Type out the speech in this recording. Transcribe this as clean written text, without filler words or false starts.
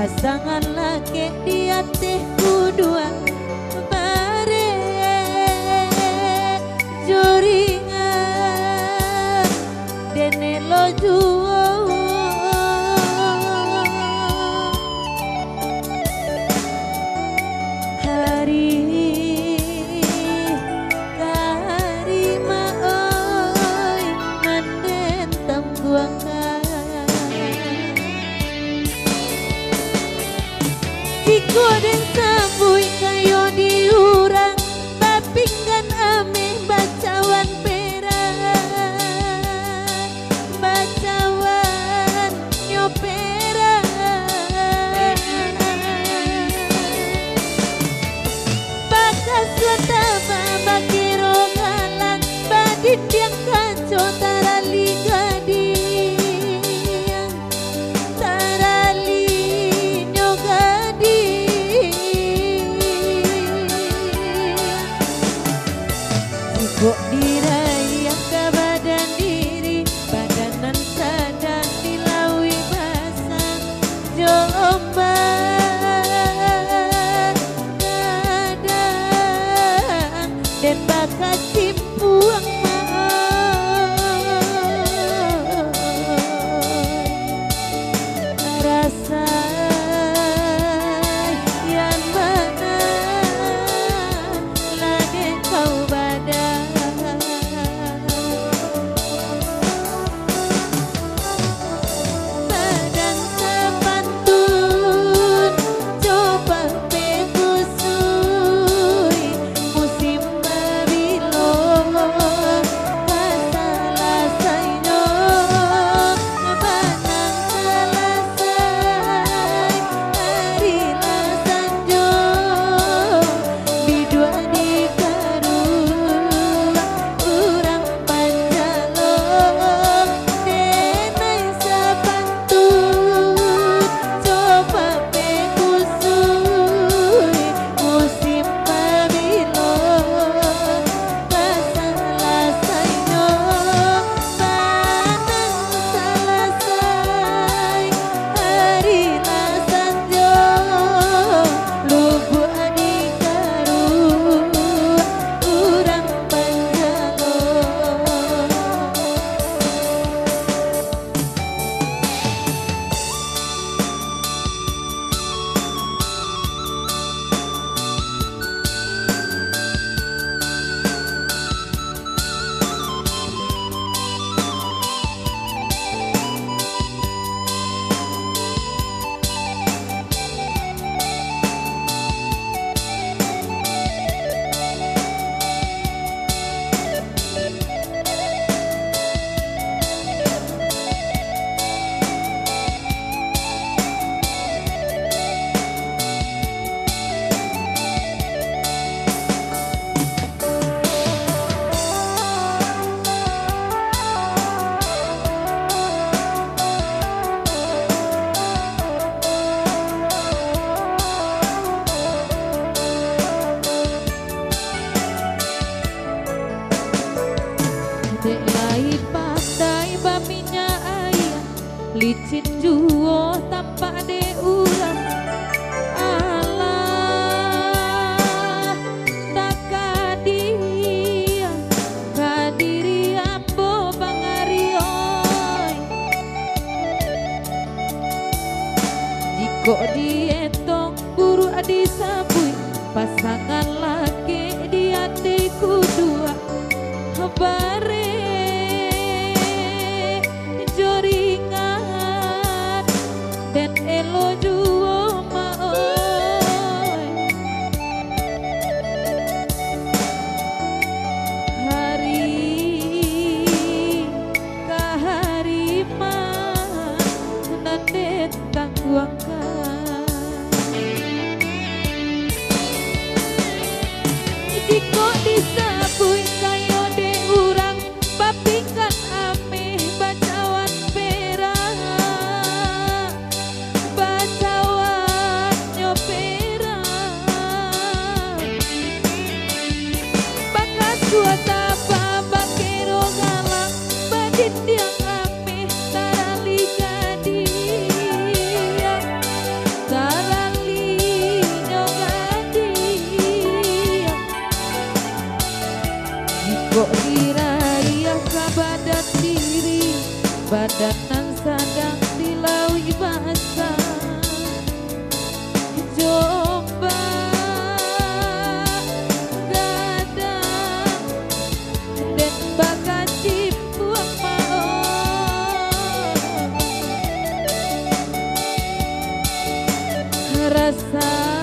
pasangan laki dia teh kudua bare joringan dene lo juo hari karima oi manden tambuangan Jiko den sabui kayo diurang papinggan ame bacawan perang bacawan nyoperang bakas watama bakiro ngalang badit yang kacau tarali gading tarali kok dirayang ke badan diri badanan sadar dilawi basah jombang kadang dan bakat cimpuang rasa yang mana lagi kau badan badan sepantun coba pekusui musim babilo kasalah saino banang salasai harilah sanjo bidua di karua urang panjalong denai sapantun coba pekusui musim babilo kasalah saino banang salasai harilah sanjo lubuk di karua urang panjalong dek lai pandai baminya ayah licin juo tampak de urang alah tak kadia kadiri ambo bangarioi jiko dietong buru adi sabui pasangan laki di hatiku dua bare joringan dan elo juo maoi hari kahariman nandet tangguangkan jiko disabui kayo de urang papingkan ame bacawan perang bacawan nyoperang bakas kuasa bakero galang badit yang ame tarali gadia rasa